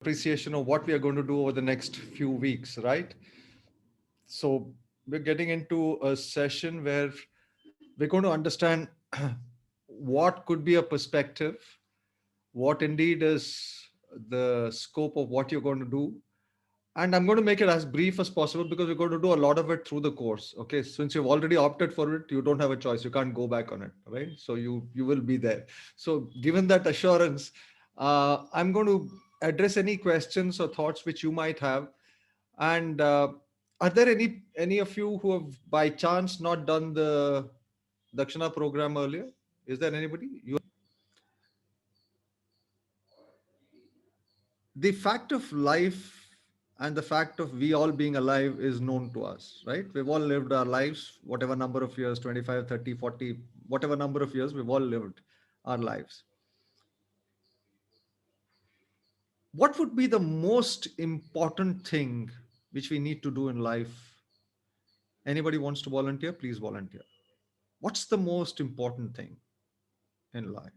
appreciation of what we are going to do over the next few weeks, right? So we're getting into a session where we're going to understand what could be a perspective, what indeed is the scope of what you're going to do. And I'm going to make it as brief as possible because we're going to do a lot of it through the course. Okay. Since you've already opted for it, you don't have a choice. You can't go back on it. Right. So you will be there. So given that assurance, I'm going to address any questions or thoughts which you might have. And are there any of you who have by chance not done the Dakshina program earlier? Is there anybody? The fact of life and the fact of we all being alive is known to us, right? We've all lived our lives, whatever number of years, 25, 30, 40, whatever number of years, we've all lived our lives. What would be the most important thing which we need to do in life? Anybody wants to volunteer? Please volunteer. What's the most important thing in life?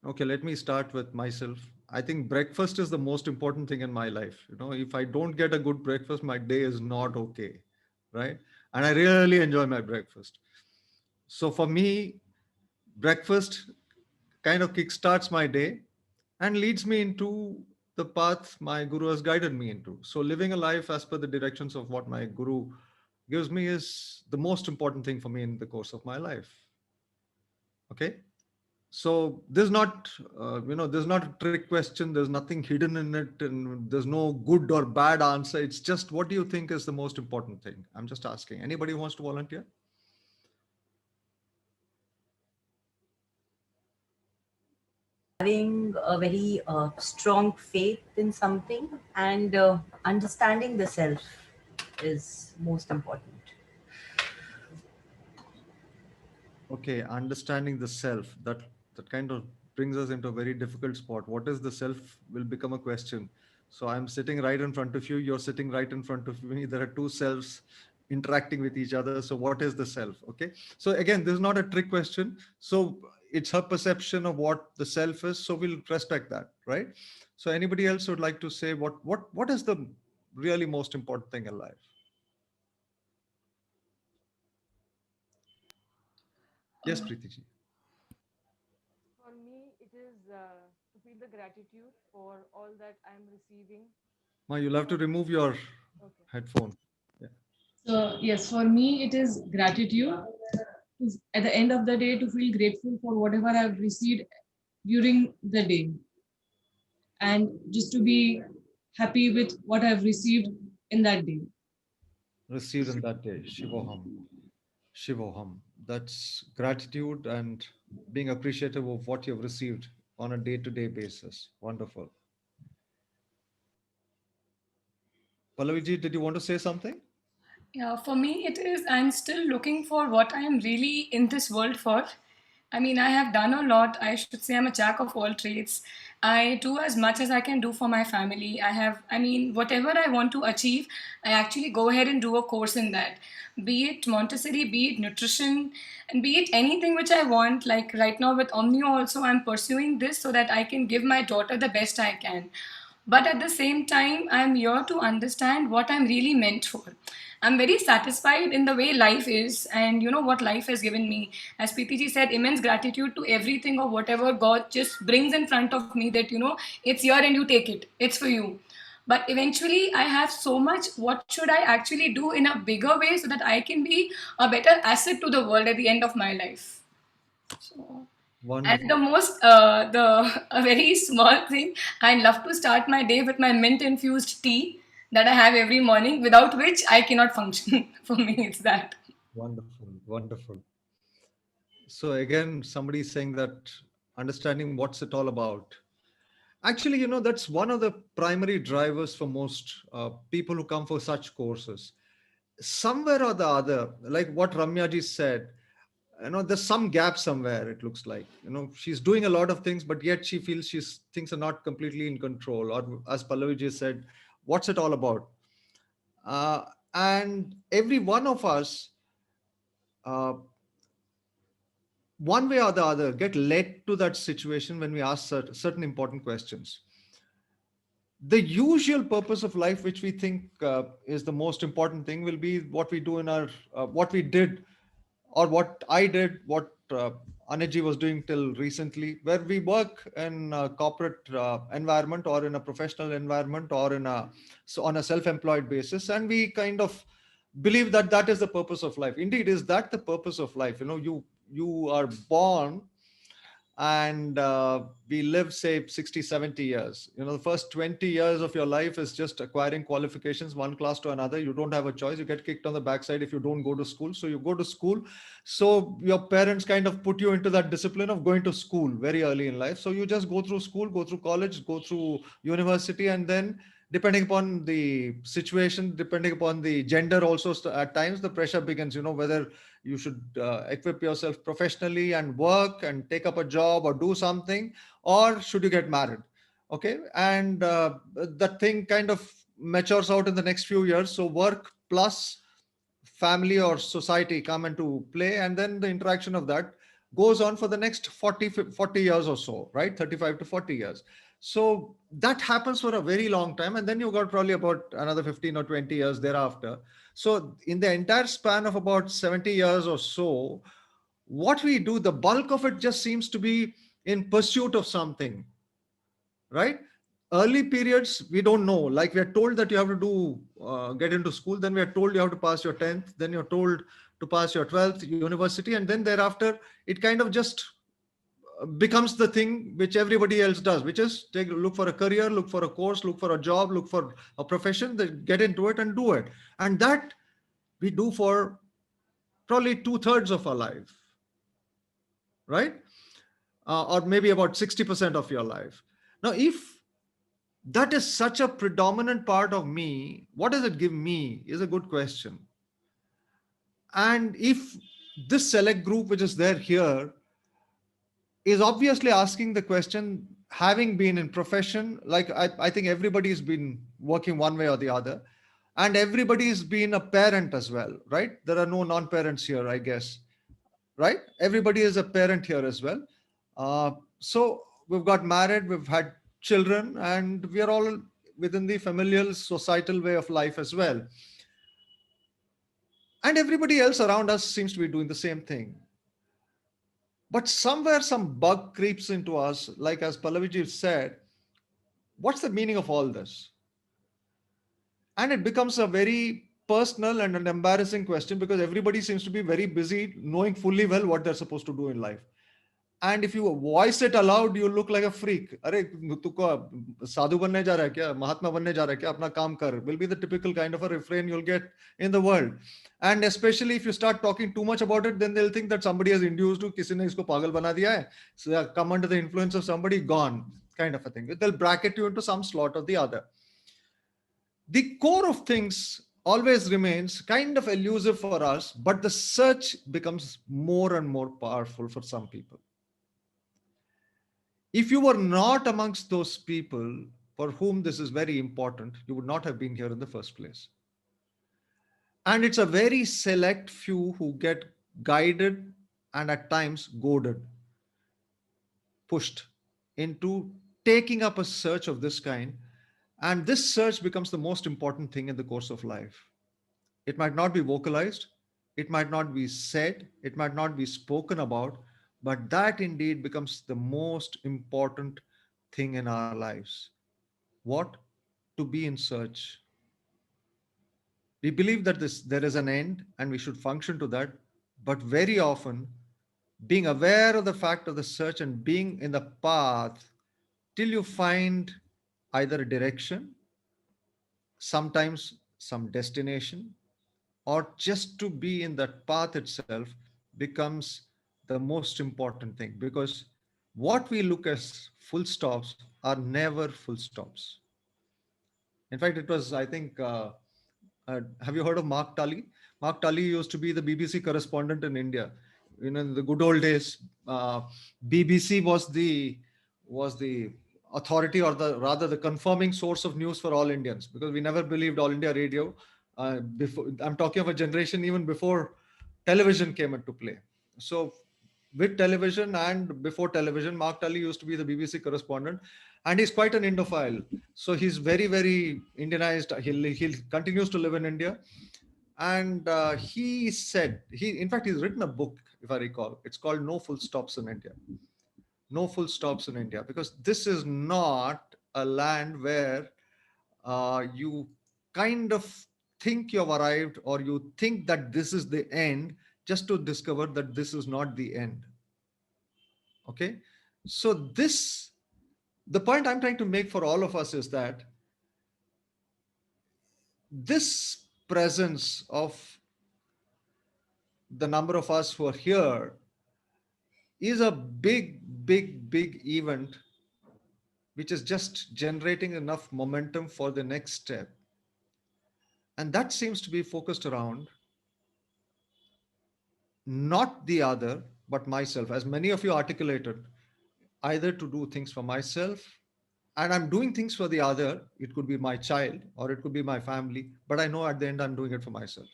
Okay, let me start with myself. I think breakfast is the most important thing in my life. If I don't get a good breakfast, my day is not okay, right? And I really enjoy my breakfast. So for me, breakfast kind of kickstarts my day and leads me into the path my guru has guided me into. So living a life as per the directions of what my guru gives me is the most important thing for me in the course of my life. Okay. So there's not a trick question. There's nothing hidden in it, and there's no good or bad answer. It's just, what do you think is the most important thing? I'm just asking. Anybody who wants to volunteer? Having a very strong faith in something and understanding the self is most important. Okay, understanding the self. That kind of brings us into a very difficult spot. What is the self will become a question. So I'm sitting right in front of you. You're sitting right in front of me. There are two selves interacting with each other. So what is the self? Okay. So again, this is not a trick question. So it's her perception of what the self is. So we'll respect that, right? So anybody else would like to say what is the really most important thing in life? Yes, Uh, Preeti ji. for me, it is to feel the gratitude for all that I'm receiving. Ma, you'll have to For remove your okay, headphone. Yeah. So, yes, for me, it is gratitude. At the end of the day, to feel grateful for whatever I've received during the day, and just to be happy with what I've received in that day. Received in that day. Shivoham. Shivoham. That's gratitude and being appreciative of what you've received on a day-to-day basis. Wonderful. Pallaviji, did you want to say something? Yeah, for me, it is I'm still looking for what I am really in this world for. I mean, I have done a lot. I should say I'm a jack of all trades. I do as much as I can do for my family. I mean, whatever I want to achieve, I actually go ahead and do a course in that. Be it Montessori, be it nutrition, and be it anything which I want. Like right now with Omnio, also, I'm pursuing this so that I can give my daughter the best I can. But at the same time, I'm here to understand what I'm really meant for. I'm very satisfied in the way life is and you know what life has given me. As PTG said, immense gratitude to everything or whatever God just brings in front of me that, it's here and you take it. It's for you. But eventually, I have so much. What should I actually do in a bigger way so that I can be a better asset to the world at the end of my life? So, and the Wonderful. most, a very small thing, I love to start my day with my mint infused tea that I have every morning, without which I cannot function. For me, it's that. Wonderful. Wonderful. So again, somebody saying that understanding what's it all about. Actually, that's one of the primary drivers for most people who come for such courses. Somewhere or the other, like what Ramya ji said, there's some gap somewhere. It looks like she's doing a lot of things, but yet she feels things are not completely in control. Or as Pallavi ji said, what's it all about? And every one of us uh, one way or the other get led to that situation when we ask certain important questions. The usual purpose of life, which we think is the most important thing, will be what we do in our what we did, or what I did, what Aniji was doing till recently, where we work in a corporate environment, or in a professional environment, or in a so on a self-employed basis, and we kind of believe that that is the purpose of life. Indeed, is that the purpose of life? You are born, and we live, say, 60, 70 years. The first 20 years of your life is just acquiring qualifications, one class to another. You don't have a choice. You get kicked on the backside if you don't go to school. So you go to school. So your parents kind of put you into that discipline of going to school very early in life. So you just go through school, go through college, go through university, and then depending upon the situation, depending upon the gender also, at times the pressure begins, whether you should equip yourself professionally and work and take up a job or do something, or should you get married? Okay. And that thing kind of matures out in the next few years. So work plus family or society come into play, and then the interaction of that goes on for the next 40 years or so, right? 35 to 40 years. So that happens for a very long time, and then you got probably about another 15 or 20 years thereafter. So in the entire span of about 70 years or so, what we do, the bulk of it just seems to be in pursuit of something, right? Early periods we don't know, like we are told that you have to do get into school, then we are told you have to pass your 10th, then you're told to pass your 12th university, and then thereafter it kind of just becomes the thing which everybody else does, which is look for a career, look for a course, look for a job, look for a profession, then get into it and do it. And that we do for probably 2/3 of our life, right? Or maybe about 60% of your life. Now, if that is such a predominant part of me, what does it give me is a good question. And if this select group which is there here is obviously asking the question, having been in profession, like I think everybody's been working one way or the other, and everybody's been a parent as well, right? There are no non-parents here, I guess, right? Everybody is a parent here as well. So we've got married, we've had children, and we are all within the familial societal way of life as well. And everybody else around us seems to be doing the same thing. But somewhere some bug creeps into us, like as Pallaviji said, what's the meaning of all this? And it becomes a very personal and an embarrassing question, because everybody seems to be very busy knowing fully well what they're supposed to do in life. And if you voice it aloud, you look like a freak. अरे तू को साधु बनने जा रहा है क्या, महात्मा बनने जा रहा है क्या, अपना काम कर, will be the typical kind of a refrain you'll get in the world. And especially if you start talking too much about it, then they'll think that somebody has induced you, किसी ने इसको पागल बना दिया है, so they come under the influence of somebody, gone, kind of a thing. They'll bracket you into some slot or the other. The core of things always remains kind of elusive for us, but the search becomes more and more powerful for some people. If you were not amongst those people for whom this is very important, you would not have been here in the first place. And it's a very select few who get guided and at times goaded, pushed into taking up a search of this kind. And this search becomes the most important thing in the course of life. It might not be vocalized, it might not be said, it might not be spoken about, but that indeed becomes the most important thing in our lives. What? To be in search. We believe that there is an end and we should function to that, but very often being aware of the fact of the search and being in the path till you find either a direction, sometimes some destination, or just to be in that path itself becomes the most important thing, because what we look as full stops are never full stops. In fact, it was, I think, have you heard of Mark Tully? Mark Tully used to be the BBC correspondent in India. In the good old days, BBC was the authority, or the rather the confirming source of news for all Indians, because we never believed All India Radio. Before, I'm talking of a generation even before television came into play. So, with television and before television, Mark Tully used to be the BBC correspondent, and he's quite an Indophile. So he's very, very Indianized. He continues to live in India, and he said in fact, he's written a book, if I recall. It's called No Full Stops in India. No full stops in India, because this is not a land where you kind of think you've arrived, or you think that this is the end, just to discover that this is not the end. Okay. So, the point I'm trying to make for all of us is that this presence of the number of us who are here is a big, big, big event, which is just generating enough momentum for the next step. And that seems to be focused around not the other, but myself, as many of you articulated, either to do things for myself, and I'm doing things for the other. It could be my child or it could be my family, but I know at the end I'm doing it for myself.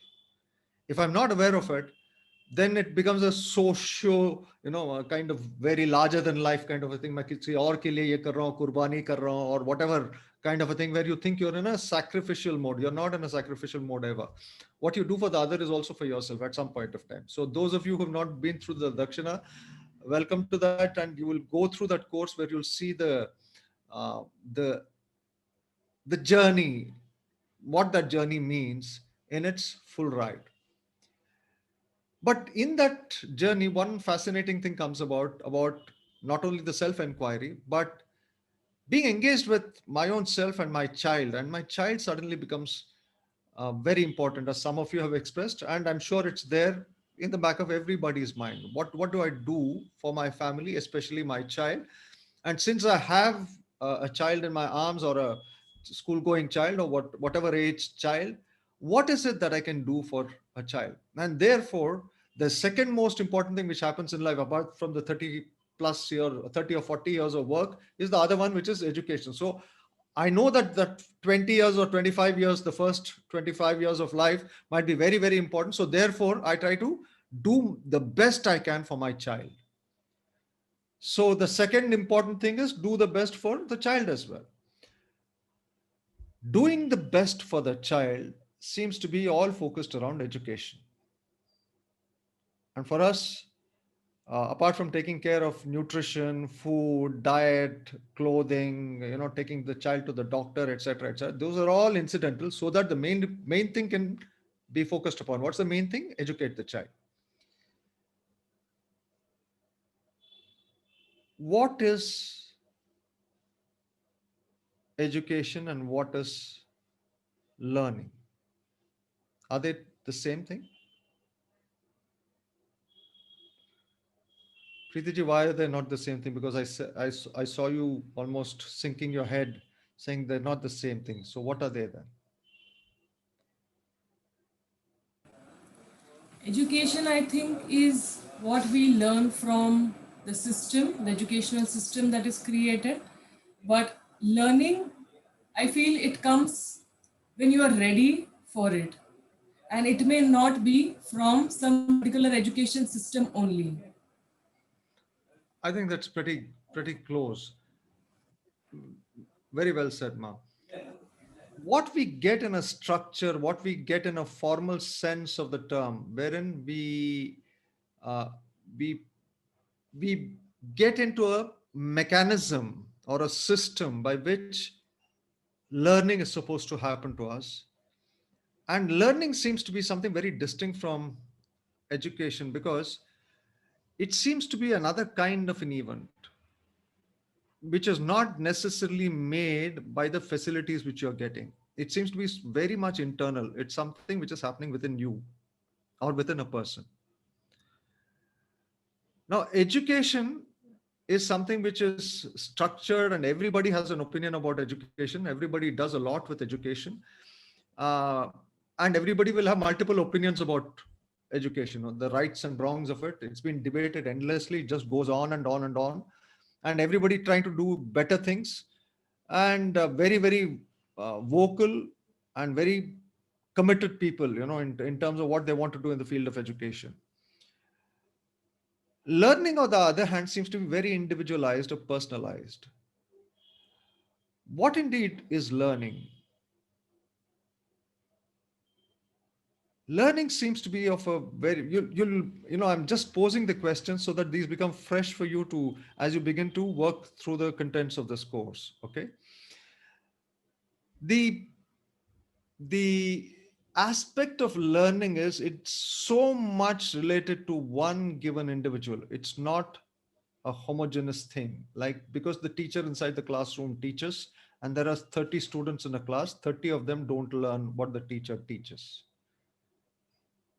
If I'm not aware of it, then it becomes a socio, a kind of very larger than life kind of a thing. मैं किसी और के लिए ये कर रहा हूँ, कुर्बानी कर रहा हूँ, or whatever kind of a thing, where you think you're in a sacrificial mode. You're not in a sacrificial mode ever. What you do for the other is also for yourself at some point of time. So those of you who have not been through the Dakshina, welcome to that, and you will go through that course where you'll see uh, the the journey, what that journey means in its full ride. But in that journey, one fascinating thing comes about not only the self inquiry, but being engaged with my own self and my child. And my child suddenly becomes very important, as some of you have expressed, and I'm sure it's there in the back of everybody's mind. What do I do for my family, especially my child? And since I have a child in my arms, or a school going child, or whatever age child, what is it that I can do for a child? And therefore, the second most important thing which happens in life, apart from the 30 plus year, 30 or 40 years of work, is the other one, which is education. So I know that 20 years or 25 years, the first 25 years of life might be very, very important. So therefore, I try to do the best I can for my child. So the second important thing is do the best for the child as well. Doing the best for the child seems to be all focused around education. And for us, apart from taking care of nutrition, food, diet, clothing, taking the child to the doctor, etc., etc., those are all incidental, so that the main thing can be focused upon. What's the main thing? Educate the child. What is education and what is learning? Are they the same thing? Preetiji, why are they not the same thing? Because I saw you almost sinking your head saying they're not the same thing. So what are they then? Education, I think, is what we learn from the system, the educational system that is created. But learning, I feel it comes when you are ready for it. And it may not be from some particular education system only. I think that's pretty close. Very well said, Ma. What we get in a structure, what we get in a formal sense of the term, wherein uh, we we get into a mechanism or a system by which learning is supposed to happen to us. And learning seems to be something very distinct from education, because it seems to be another kind of an event, which is not necessarily made by the facilities which you're getting. It seems to be very much internal. It's something which is happening within you or within a person. Now, education is something which is structured, and everybody has an opinion about education. Everybody does a lot with education. Uh, and everybody will have multiple opinions about education, the rights and wrongs of it. It's been debated endlessly. It just goes on and on and on. And everybody trying to do better things, and very, very vocal, and very committed people, in terms of what they want to do in the field of education. Learning, on the other hand, seems to be very individualized or personalized. What indeed is learning? Learning seems to be of a very I'm just posing the question so that these become fresh for you to as you begin to work through the contents of this course. Okay. The the aspect of learning is it's so much related to one given individual. It's not a homogeneous thing, like, because the teacher inside the classroom teaches and there are 30 students in a class, 30 of them don't learn what the teacher teaches.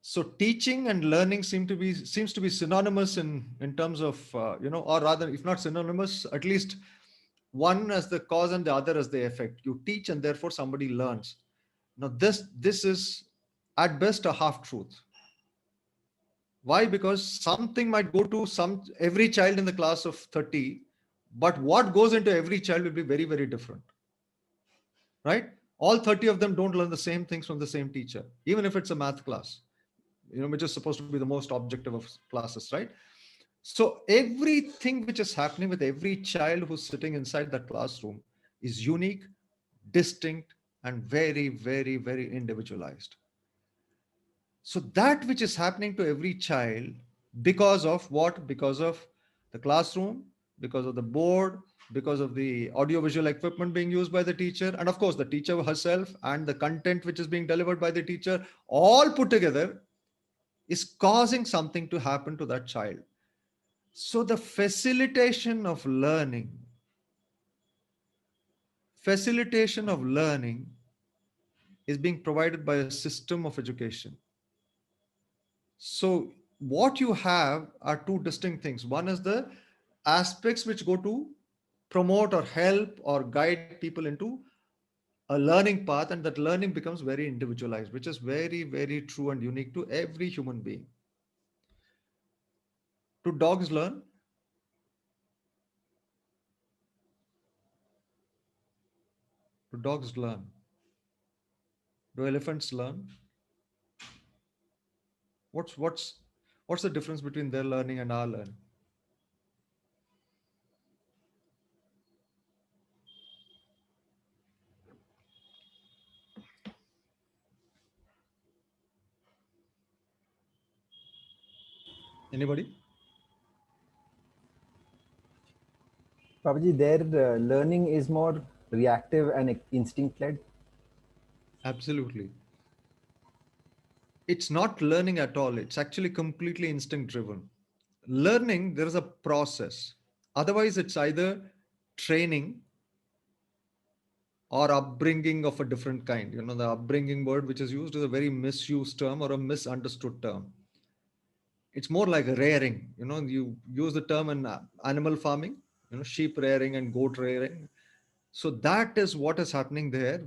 So teaching and learning seems to be synonymous in terms of or rather, if not synonymous, at least one as the cause and the other as the effect. You teach and therefore somebody learns. Now this is at best a half truth. Why? Because something might go to every child in the class of 30, but what goes into every child will be very, very different. Right? All 30 of them don't learn the same things from the same teacher, even if it's a math class, which is supposed to be the most objective of classes, right? So everything which is happening with every child who's sitting inside that classroom is unique, distinct, and very, very, very individualized. So that which is happening to every child, because of what? Because of the classroom, because of the board, because of the audiovisual equipment being used by the teacher, and of course the teacher herself and the content which is being delivered by the teacher, all put together is causing something to happen to that child. So the facilitation of learning is being provided by a system of education. So what you have are two distinct things. One is the aspects which go to promote or help or guide people into a learning path, and that learning becomes very individualized, which is very, very true and unique to every human being. Do dogs learn? Do dogs learn? Do elephants learn? What's the difference between their learning and our learning? Anybody? Babaji, their learning is more reactive and instinct led. Absolutely. It's not learning at all. It's actually completely instinct driven. Learning, there is a process. Otherwise, it's either training or upbringing of a different kind. The upbringing word which is used is a very misused term or a misunderstood term. It's more like rearing. You use the term in animal farming, sheep rearing and goat rearing. So that is what is happening there.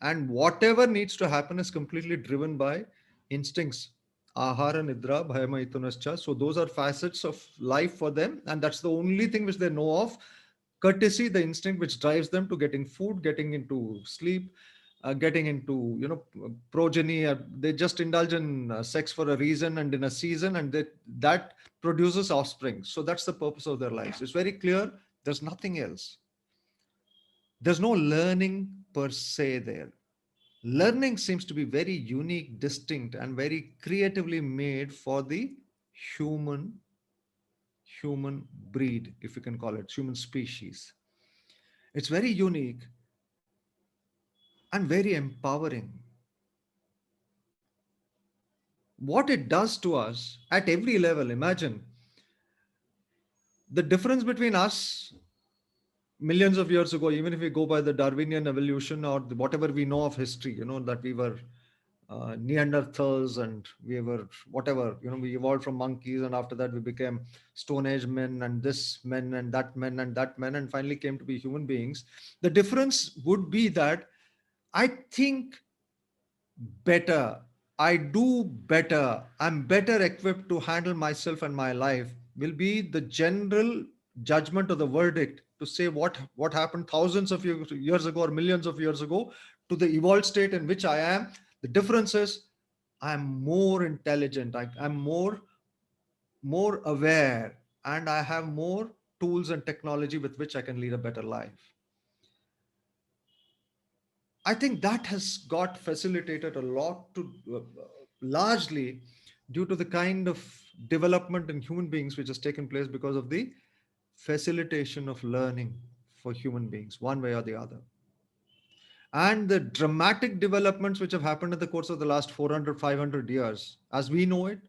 And whatever needs to happen is completely driven by instincts. Ahara, Nidra, Bhayama, Itunascha. So those are facets of life for them. And that's the only thing which they know of. Courtesy, the instinct which drives them to getting food, getting into sleep, getting into, progeny. They just indulge in sex for a reason and in a season, and that produces offspring. So that's the purpose of their lives. It's very clear. There's nothing else. There's no learning per se there. Learning seems to be very unique, distinct, and very creatively made for the human human breed, if you can call it, human species. It's very unique and very empowering. What it does to us at every level, imagine the difference between us millions of years ago, even if we go by the Darwinian evolution or whatever we know of history, that we were Neanderthals and we were whatever, we evolved from monkeys, and after that we became Stone Age men and this men and that men and that men, and finally came to be human beings. The difference would be that I think better, I do better, I'm better equipped to handle myself and my life, will be the general judgment or the verdict to say what happened thousands of years ago or millions of years ago to the evolved state in which I am. The difference is I'm more intelligent, I'm more aware, and I have more tools and technology with which I can lead a better life. I think that has got facilitated a lot to largely due to the kind of development in human beings which has taken place because of the facilitation of learning for human beings, one way or the other. And the dramatic developments which have happened in the course of the last 400, 500 years, as we know it,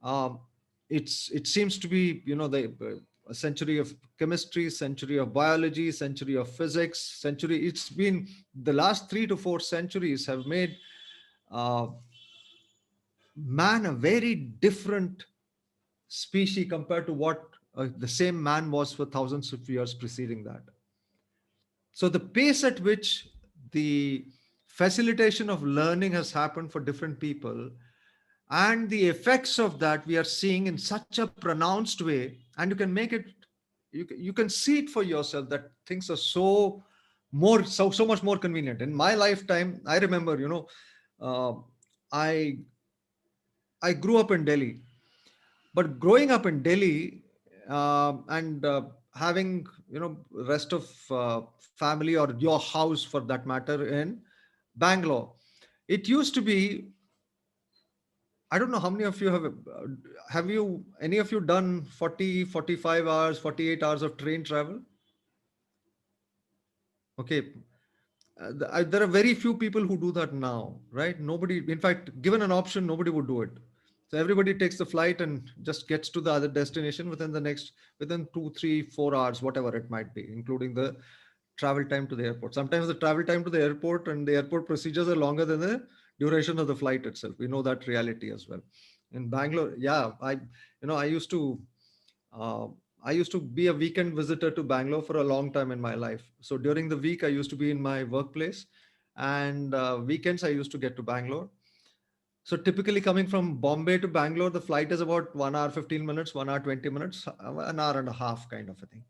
um, it seems to be, the a century of chemistry, century of biology, century of physics, century. It's been the last 3 to 4 centuries have made uh, man a very different species compared to what the same man was for thousands of years preceding that. So the pace at which the facilitation of learning has happened for different people, and the effects of that we are seeing in such a pronounced way, and you can make it, you can see it for yourself that things are so much more convenient. In my lifetime, I remember, uh, I I grew up in Delhi, but growing up in Delhi, and having, rest of family or your house for that matter in Bangalore, it used to be, I don't know how many of you have you, any of you done 40, 45 hours, 48 hours of train travel? Okay. There are very few people who do that now, right? Nobody, in fact, given an option, nobody would do it. So everybody takes the flight and just gets to the other destination within 2, 3, 4 hours, whatever it might be, including the travel time to the airport. Sometimes the travel time to the airport and the airport procedures are longer than the duration of the flight itself. We know that reality as well. In Bangalore, yeah, I used to uh, I used to be a weekend visitor to Bangalore for a long time in my life. So during the week, I used to be in my workplace, and weekends I used to get to Bangalore. So typically coming from Bombay to Bangalore, the flight is about 1 hour 15 minutes, 1 hour 20 minutes, an hour and a half kind of a thing.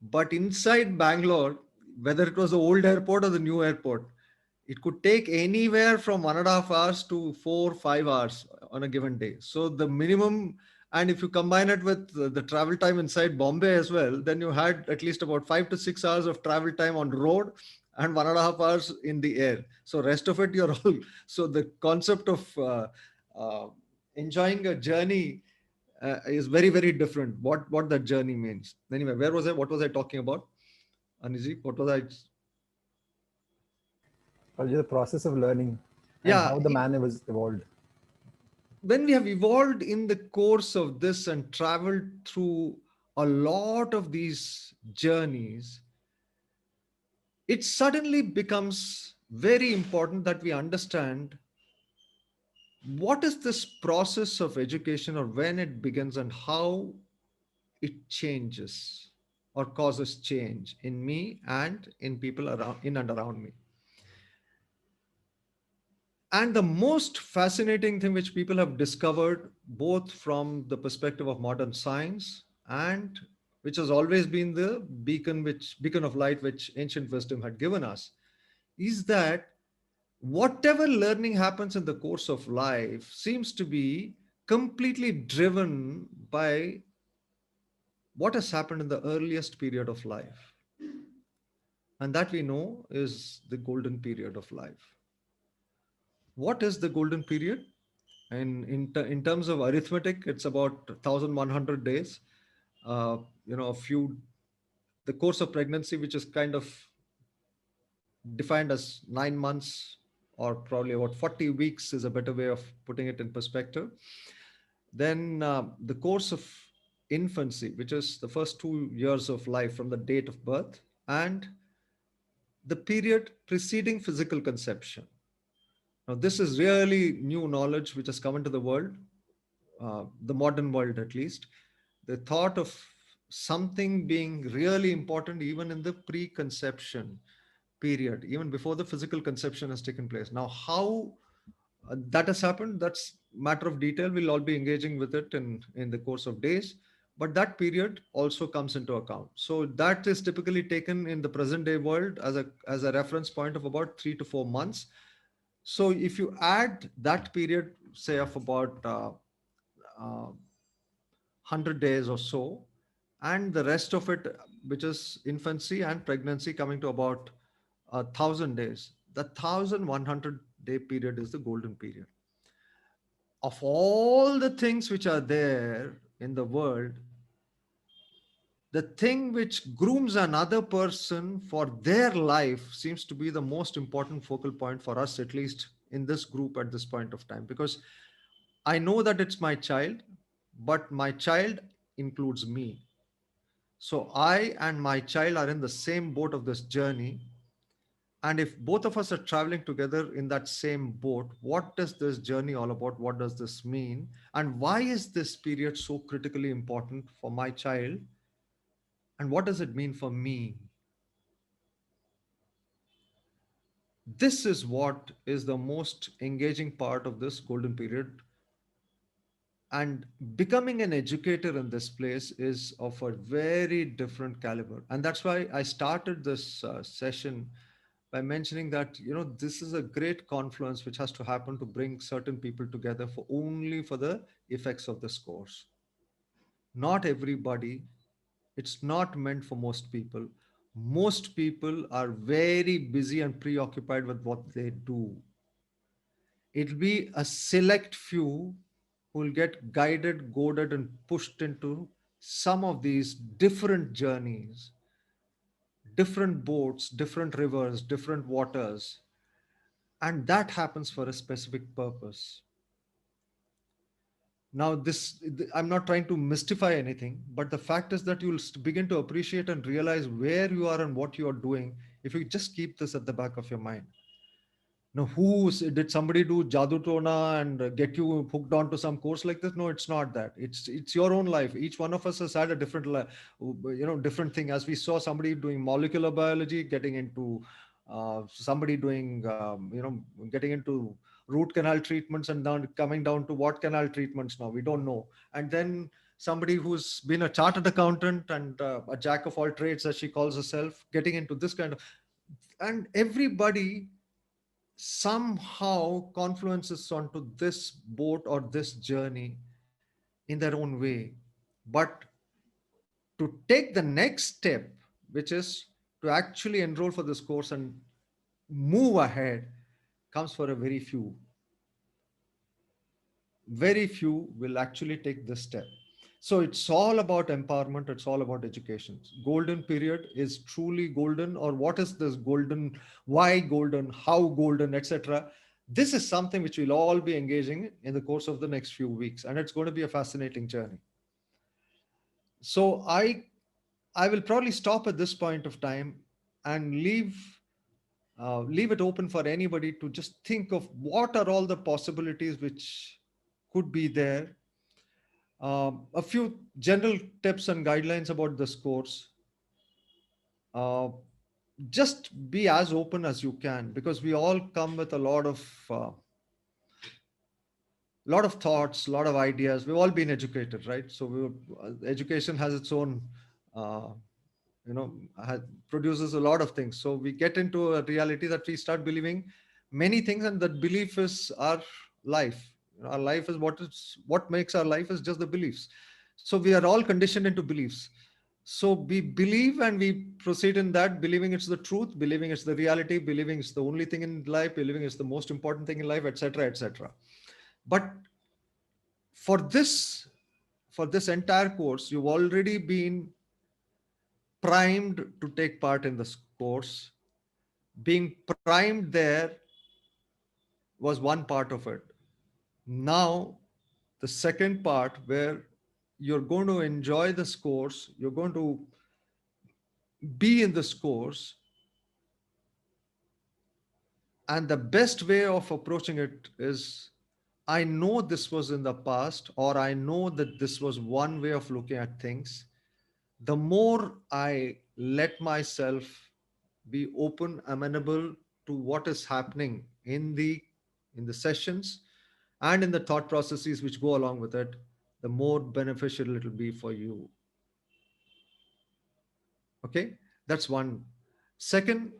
But inside Bangalore, whether it was the old airport or the new airport, it could take anywhere from 1.5 hours to 4, 5 hours on a given day. So the minimum, and if you combine it with the travel time inside Bombay as well, then you had at least about 5 to 6 hours of travel time on road and 1.5 hours in the air. So rest of it, you're all. So the concept of uh, enjoying a journey is very, very different. What that journey means. Anyway, where was I? What was I talking about? Aniji, what was I? Or the process of learning and Yeah, how the man was evolved. when we have evolved in the course of this and traveled through a lot of these journeys, it suddenly becomes very important that we understand what is this process of education, or when it begins and how it changes or causes change in me and in people around, in and around me. And the most fascinating thing which people have discovered, both from the perspective of modern science and which has always been the beacon of light which ancient wisdom had given us, is that whatever learning happens in the course of life seems to be completely driven by what has happened in the earliest period of life. And that we know is the golden period of life. What is the golden period? And in terms of arithmetic, it's about 1,100 days. A few, the course of pregnancy, which is kind of defined as 9 months, or probably about 40 weeks is a better way of putting it in perspective. Then the course of infancy, which is the first 2 years of life from the date of birth, and the period preceding physical conception. Now, this is really new knowledge which has come into the world, the modern world at least. The thought of something being really important even in the preconception period, even before the physical conception has taken place. Now, how that has happened, that's matter of detail. We'll all be engaging with it in the course of days. But that period also comes into account. So that is typically taken in the present day world as a reference point of about 3 to 4 months. So if you add that period, say of about 100 days or so, and the rest of it, which is infancy and pregnancy, coming to about 1,000 days, the 1,100-day period is the golden period. Of all the things which are there in the world, the thing which grooms another person for their life seems to be the most important focal point for us, at least in this group at this point of time, because I know that it's my child, but my child includes me. So I and my child are in the same boat of this journey. And if both of us are traveling together in that same boat, what does this journey all about? What does this mean? And why is this period so critically important for my child? And what does it mean for me? This is what is the most engaging part of this golden period. And becoming an educator in this place is of a very different caliber. And that's why I started this session by mentioning that, this is a great confluence which has to happen to bring certain people together for only for the effects of this course. Not everybody, it's not meant for most people. Most people are very busy and preoccupied with what they do. It'll be a select few who will get guided, goaded, and pushed into some of these different journeys, different boats, different rivers, different waters. And that happens for a specific purpose. Now, I'm not trying to mystify anything, but the fact is that you'll begin to appreciate and realize where you are and what you are doing if you just keep this at the back of your mind. Now, did somebody do Jadu Tona and get you hooked onto some course like this? No, it's not that. It's your own life. Each one of us has had a different, different thing. As we saw somebody doing molecular biology, getting into somebody doing, getting into root canal treatments and then coming down to what canal treatments now we don't know. And then somebody who's been a chartered accountant and a jack of all trades, as she calls herself, getting into this kind of, and everybody somehow confluences onto this boat or this journey in their own way. But to take the next step, which is to actually enroll for this course and move ahead, comes for a very few. Very few will actually take this step. So it's all about empowerment, it's all about education. Golden period is truly golden, or what is this golden, why golden, how golden, etc. This is something which we'll all be engaging in the course of the next few weeks, and it's going to be a fascinating journey. So I will probably stop at this point of time and leave it open for anybody to just think of what are all the possibilities which could be there. A few general tips and guidelines about this course. Uh, just be as open as you can, because we all come with a lot of thoughts, a lot of ideas. We've all been educated, right? So education has its own, uh, you know, produces a lot of things. So we get into a reality that we start believing many things, and that belief is our life. Our life is what makes our life is just the beliefs. So we are all conditioned into beliefs. So we believe and we proceed in that, believing it's the truth, believing it's the reality, believing it's the only thing in life, believing it's the most important thing in life, etc., etc. But for this for this entire course, you've already been primed to take part in this course. Being primed there was one part of it. Now, the second part, where you're going to enjoy this course, you're going to be in this course, and the best way of approaching it is, I know this was in the past, or I know that this was one way of looking at things. The more I let myself be open, amenable to what is happening in the sessions and in the thought processes which go along with it, the more beneficial it will be for you. Okay, that's one. Second,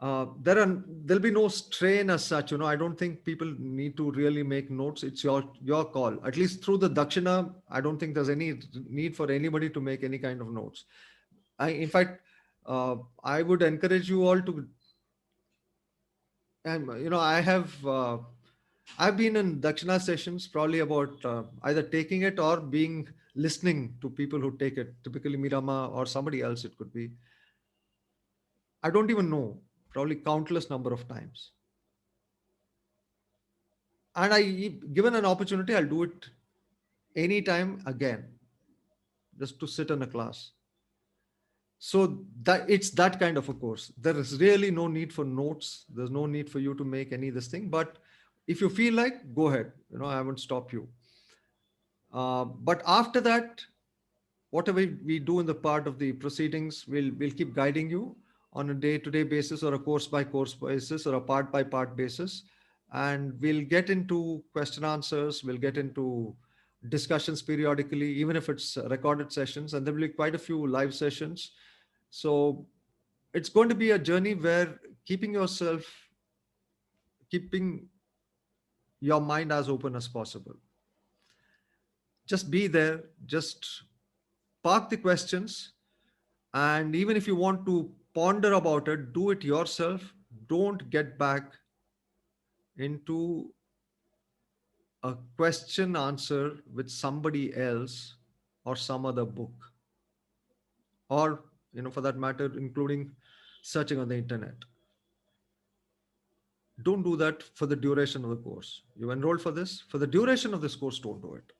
There'll be no strain as such. I don't think people need to really make notes. It's your call. At least through the Dakshina, I don't think there's any need for anybody to make any kind of notes. In fact, I would encourage you all to. And I've been in Dakshina sessions probably about either taking it or being listening to people who take it. Typically, Mirama or somebody else. It could be. I don't even know. Probably countless number of times. And given an opportunity, I'll do it anytime again, just to sit in a class. So that it's that kind of a course. There is really no need for notes. There's no need for you to make any this thing. But if you feel like, go ahead. I won't stop you. But after that, whatever we do in the part of the proceedings, we'll keep guiding you on a day-to-day basis or a course-by-course basis or a part-by-part basis. And we'll get into question answers, we'll get into discussions periodically, even if it's recorded sessions, and there will be quite a few live sessions. So it's going to be a journey where keeping your mind as open as possible. Just be there, just park the questions. And even if you want to ponder about it, do it yourself. Don't get back into a question answer with somebody else or some other book, or, for that matter, including searching on the internet. Don't do that for the duration of the course. You enrolled for this. For the duration of this course, don't do it.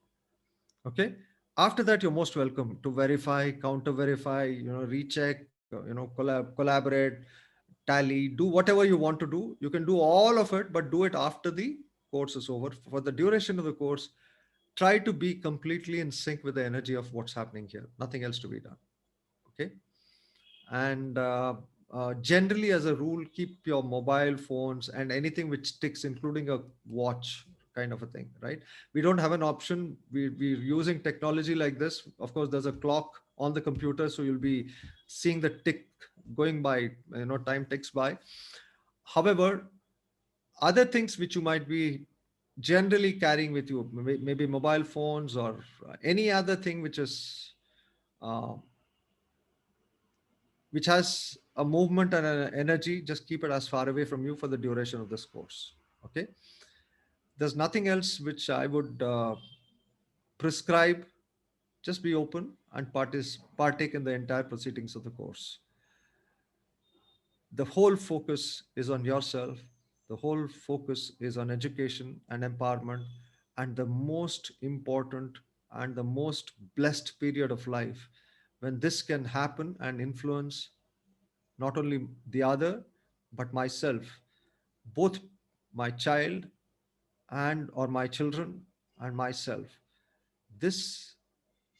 Okay. After that, you're most welcome to verify, counter verify, recheck, collaborate, tally, do whatever you want to do. You can do all of it, but do it after the course is over. For the duration of the course, try to be completely in sync with the energy of what's happening here. Nothing else to be done. Okay. And generally, as a rule, keep your mobile phones and anything which ticks, including a watch kind of a thing, right? We don't have an option. We're using technology like this. Of course, there's a clock on the computer, so you'll be seeing the tick going by, time ticks by. However, other things which you might be generally carrying with you, maybe mobile phones or any other thing uh, which has a movement and an energy, just keep it as far away from you for the duration of this course. Okay. There's nothing else which I would prescribe. Just be open and partake in the entire proceedings of the course. The whole focus is on yourself. The whole focus is on education and empowerment. And the most important and the most blessed period of life, when this can happen and influence not only the other, but myself, both my child and or my children and myself. This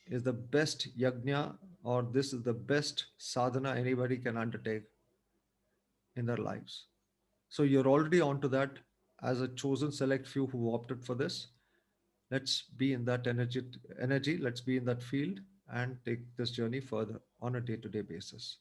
is the best yajna, or this is the best sadhana anybody can undertake in their lives. So you're already onto that as a chosen select few who opted for this. Let's be in that energy, let's be in that field and take this journey further on a day-to-day basis.